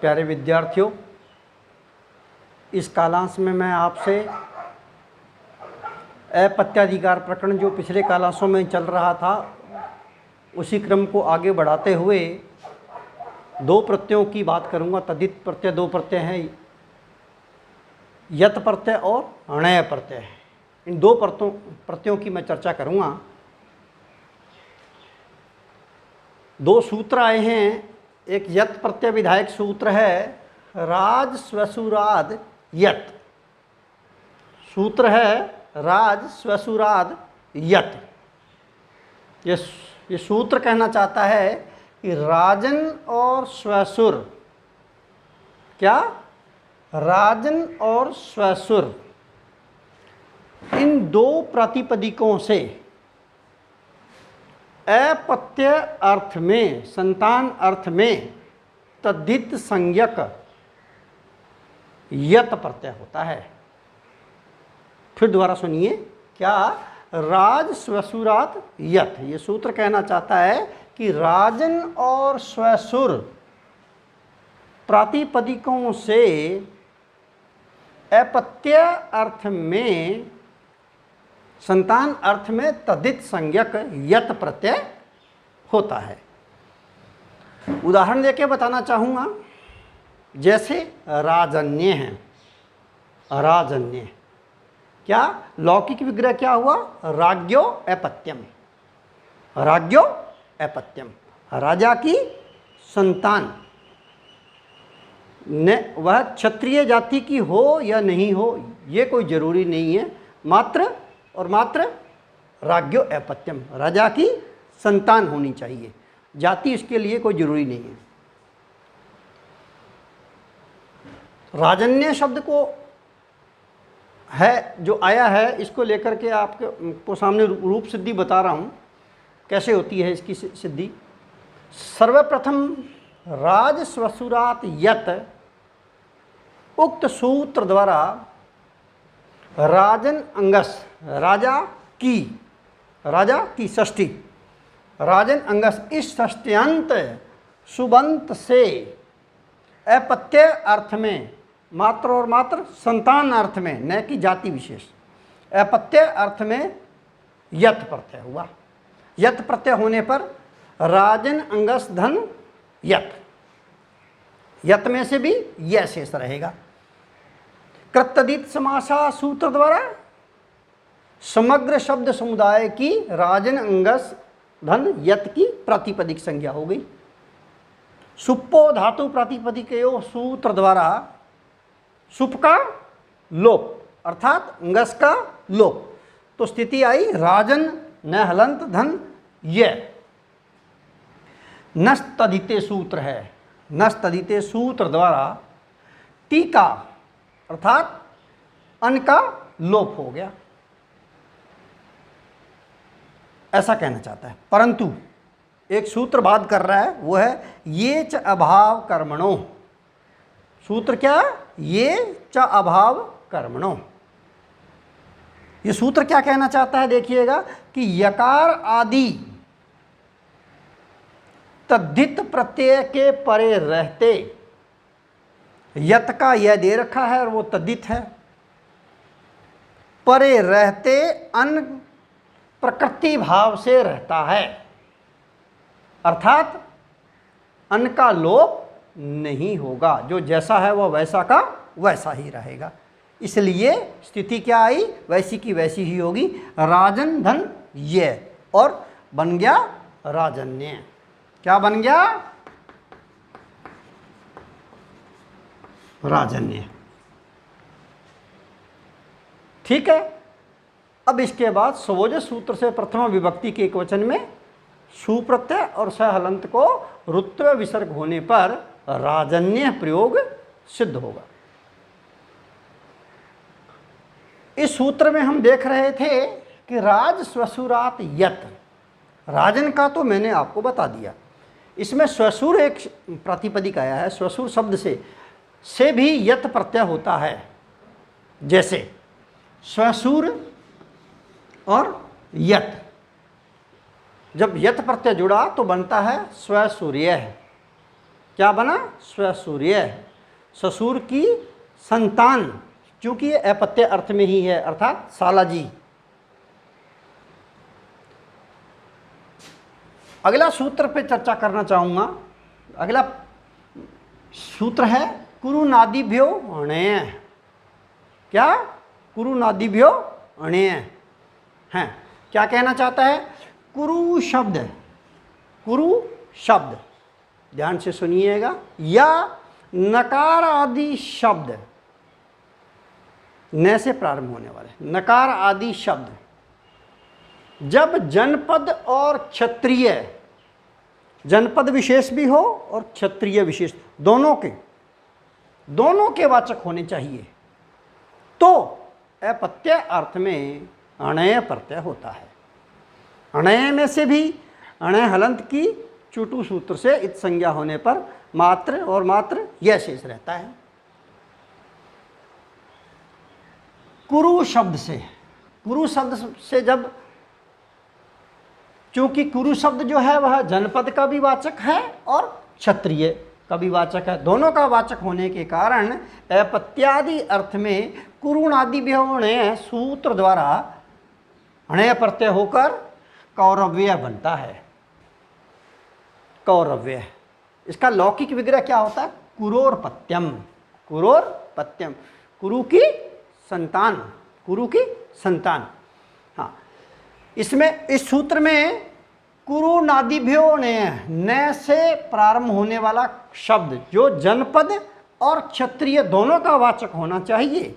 प्यारे विद्यार्थियों, इस कालांश में मैं आपसे अपत्याधिकार प्रकरण जो पिछले कालांशों में चल रहा था उसी क्रम को आगे बढ़ाते हुए दो प्रत्ययों की बात करूंगा। तद्धित प्रत्यय दो प्रत्यय हैं, यत प्रत्यय और अणय प्रत्यय। इन दो प्रत्ययों की मैं चर्चा करूंगा। दो सूत्र आए हैं। एक यत प्रत्यय विधायक सूत्र है, राज स्वसुराद यत। सूत्र है राज स्वसुराद यत। ये सूत्र कहना चाहता है कि राजन और स्वसुर, क्या, राजन और स्वसुर, इन दो प्रातिपदिकों से अपत्य अर्थ में, संतान अर्थ में तद्धित संज्ञक यत प्रत्यय होता है। फिर दोबारा सुनिए, क्या, राज स्वसुरात यत। ये सूत्र कहना चाहता है कि राजन और स्वसुर प्रातिपदिकों से अपत्य अर्थ में, संतान अर्थ में तद्धित संज्ञक यत प्रत्यय होता है। उदाहरण देके बताना चाहूँगा। जैसे राजन्य है, राजन्य, क्या, लौकिक विग्रह क्या हुआ, राज्ञो अपत्यम, राज्ञो अपत्यम, राजा की संतान ने, वह क्षत्रिय जाति की हो या नहीं हो ये कोई जरूरी नहीं है, मात्र और मात्र राज्ञो अपत्यम, राजा की संतान होनी चाहिए, जाति इसके लिए कोई जरूरी नहीं है। राजन्य शब्द को है जो आया है, इसको लेकर के आपको सामने रूप सिद्धि बता रहा हूँ कैसे होती है इसकी सिद्धि। सर्वप्रथम राज स्वसुरात यत उक्त सूत्र द्वारा राजन अंगस, राजा की षष्ठी, राजन अंगस, इस षष्ट्यंत सुबंत से अपत्य अर्थ में, मात्र और मात्र संतान अर्थ में, न कि जाति विशेष, अपत्य अर्थ में यत प्रत्यय हुआ। यत प्रत्यय होने पर राजन अंगस धन यत, यत में से भी यह शेष रहेगा। कृतदित समासा सूत्र द्वारा समग्र शब्द समुदाय की राजन अंगस धन यत की प्रातिपदिक संज्ञा हो गई। सुप्पो धातु प्रातिपदिकयो सूत्र द्वारा सुप का लोप अर्थात अंगस का लोप, तो स्थिति आई राजन न हलंत धन ये। नस्तदिते सूत्र है, नस्तदिते सूत्र द्वारा टीका अर्थात अन का लोप हो गया, ऐसा कहना चाहता है। परंतु एक सूत्र बात कर रहा है, वो है ये च अभाव कर्मणो। सूत्र क्या, ये च अभाव कर्मणो। ये सूत्र क्या कहना चाहता है, देखिएगा कि यकार आदि तद्धित प्रत्यय के परे रहते, यत का यह दे रखा है और वो तद्धित है, परे रहते अन प्रकृति भाव से रहता है, अर्थात अन का लोप नहीं होगा, जो जैसा है वह वैसा का वैसा ही रहेगा। इसलिए स्थिति क्या आई, वैसी की वैसी ही होगी, राजन धन ये, और बन गया राजन्य। क्या बन गया, राजन्य। ठीक है। अब इसके बाद स्वोजस सूत्र से प्रथम विभक्ति के एकवचन में सुप्रत्यय और सहलंत को रुत्व विसर्ग होने पर राजन्य प्रयोग सिद्ध होगा। इस सूत्र में हम देख रहे थे कि राज स्वसुरात यत, राजन का तो मैंने आपको बता दिया। इसमें स्वसुर एक प्रातिपदिक आया है, स्वसुर शब्द से भी यत प्रत्यय होता है। जैसे स्वसुर और यत, जब यत प्रत्यय जुड़ा तो बनता है स्वसूर्य। क्या बना? स्वसूर्य, ससुर की संतान, क्योंकि ये अपत्य अर्थ में ही है, अर्थात सालाजी। अगला सूत्र पे चर्चा करना चाहूंगा। अगला सूत्र है कुरुनादिभ्यो अणेय। क्या? कुरुनादिभ्यो अणेय है। क्या कहना चाहता है? कुरु शब्द, कुरु शब्द, ध्यान से सुनिएगा, या नकार आदि शब्द, न से प्रारंभ होने वाले नकार आदि शब्द जब जनपद और क्षत्रिय, जनपद विशेष भी हो और क्षत्रिय विशेष, दोनों के वाचक होने चाहिए, तो अपत्य अर्थ में अणय प्रत्यय होता है। अणय में से भी अणय हलंत की चुटु सूत्र से इत संज्ञा होने पर मात्र और मात्र यह शेष रहता है। कुरु शब्द से, कुरु शब्द से जब, क्योंकि कुरु शब्द जो है वह जनपद का भी वाचक है और क्षत्रिय का भी वाचक है, दोनों का वाचक होने के कारण अपत्यादि अर्थ में कुरुणादि व्यवणय सूत्र द्वारा अणय प्रत्यय होकर कौरव्य बनता है। कौरव्य, इसका लौकिक विग्रह क्या होता है? कुरोरपत्यम, कुरोरपत्यम, कुरु की संतान, कुरु की संतान। हाँ, इसमें इस सूत्र में कुरुनादिभ्यो न से प्रारंभ होने वाला शब्द जो जनपद और क्षत्रिय दोनों का वाचक होना चाहिए,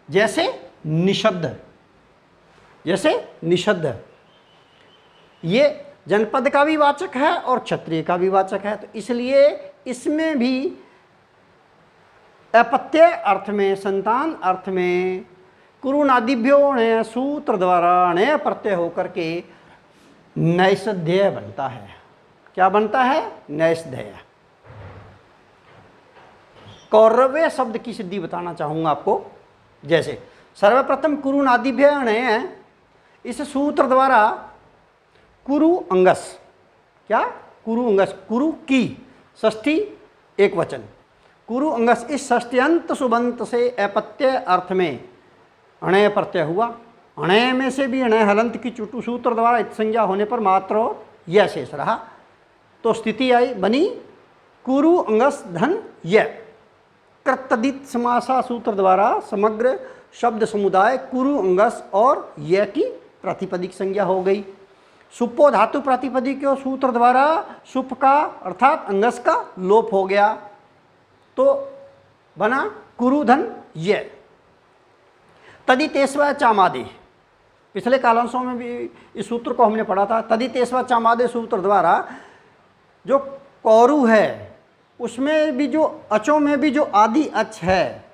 जैसे निषद्ध, जैसे निषद्ध, ये जनपद का भी वाचक है और क्षत्रिय का भी वाचक है, तो इसलिए इसमें भी अपत्य अर्थ में, संतान अर्थ में कुरुनादिभ्यो ने सूत्र द्वारा अणय प्रत्यय होकर के नैषध्यय बनता है। क्या बनता है? नैषध्यय। कौरव्य शब्द की सिद्धि बताना चाहूंगा आपको। जैसे सर्वप्रथम कुरुनादिभ्य अणय, इस सूत्र द्वारा कुरु अंगस, क्या? कुरु अंगस, कुरु की षष्ठी एक वचन, कुरु अंगस, इस षष्ट्यंत सुबंत से अपत्य अर्थ में अणय प्रत्यय हुआ। अणय में से भी अणय हलंत की चुटु सूत्र द्वारा इत संज्ञा होने पर मात्र और यह शेष रहा, तो स्थिति आई, बनी कुरु अंगस धन य। कृतदित समासा सूत्र द्वारा समग्र शब्द समुदाय कुरु अंगस और य की प्रातिपदिक संज्ञा हो गई। सुपो धातु प्रातिपदिक के सूत्र द्वारा सुप का अर्थात अंगस का लोप हो गया, तो बना कुरु धन य। तदितेस्व चामादे, पिछले कालांशों में भी इस सूत्र को हमने पढ़ा था। तदितेस्व चामादे सूत्र द्वारा जो कौरु है उसमें भी जो अचों में भी जो आदि अच है,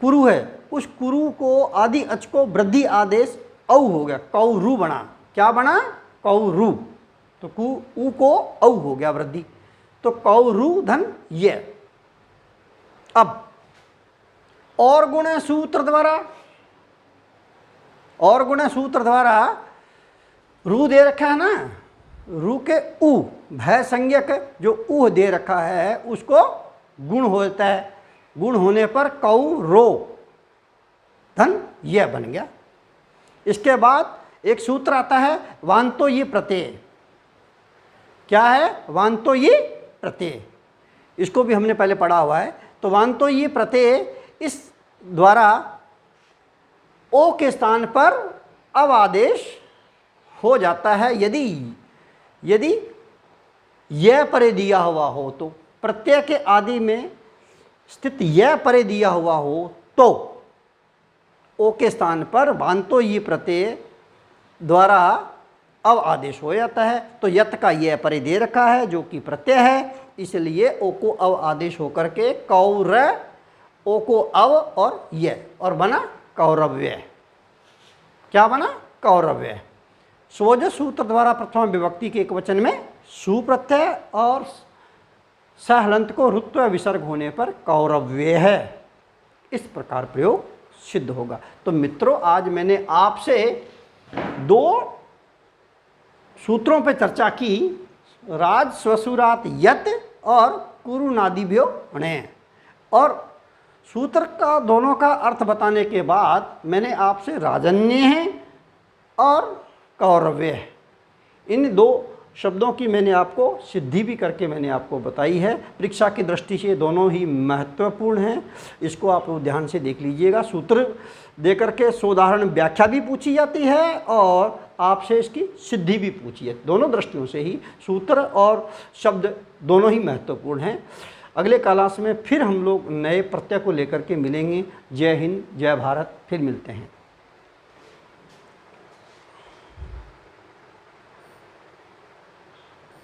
कुरु है, उस कुरु को आदि अच को वृद्धि आदेश औ हो गया, कौरु बना। क्या बना? कौरु। तो उ को औ हो गया वृद्धि, तो कौरु धन ये। अब और गुण सूत्र द्वारा, और गुण सूत्र द्वारा रू दे रखा है ना, रू के उ भय संज्ञक जो उ दे रखा है उसको गुण होता है, गुण होने पर कौरो धन यह बन गया। इसके बाद एक सूत्र आता है वांतो ये प्रत्यय। क्या है? वांतो ये प्रत्यय, इसको भी हमने पहले पढ़ा हुआ है। तो वांतो ये प्रत्यय, इस द्वारा ओ के स्थान पर अब आदेश हो जाता है यदि यह परे दिया हुआ हो, तो प्रत्यय के आदि में स्थित यह परे दिया हुआ हो तो ओ के स्थान पर वांतो ये प्रत्यय द्वारा अब आदेश हो जाता है। तो यत का यह परे दे रखा है जो कि प्रत्यय है, इसलिए ओ को अब आदेश होकर के कौर, ओ को अव और यह, और बना कौरव्य। क्या बना? कौरव्य। स्वज सूत्र द्वारा प्रथम विभक्ति के एक वचन में सुप्रत्यय और सहलंत को ऋत्व विसर्ग होने पर कौरव्य है, इस प्रकार प्रयोग सिद्ध होगा। तो मित्रों, आज मैंने आपसे दो सूत्रों पर चर्चा की, राज स्वसुरात यत और कुरुनादिभ्यो णे। और सूत्र का दोनों का अर्थ बताने के बाद मैंने आपसे राजन्य है और कौरव्य है, इन दो शब्दों की मैंने आपको सिद्धि भी करके मैंने आपको बताई है। परीक्षा की दृष्टि से दोनों ही महत्वपूर्ण हैं, इसको आप लोग ध्यान से देख लीजिएगा। सूत्र देकर के सोदाहरण व्याख्या भी पूछी जाती है और आपसे इसकी सिद्धि भी पूछी है। दोनों दृष्टियों से ही सूत्र और शब्द दोनों ही महत्वपूर्ण हैं। अगले क्लास में फिर हम लोग नए प्रत्यय को लेकर के मिलेंगे। जय हिंद, जय भारत, फिर मिलते हैं।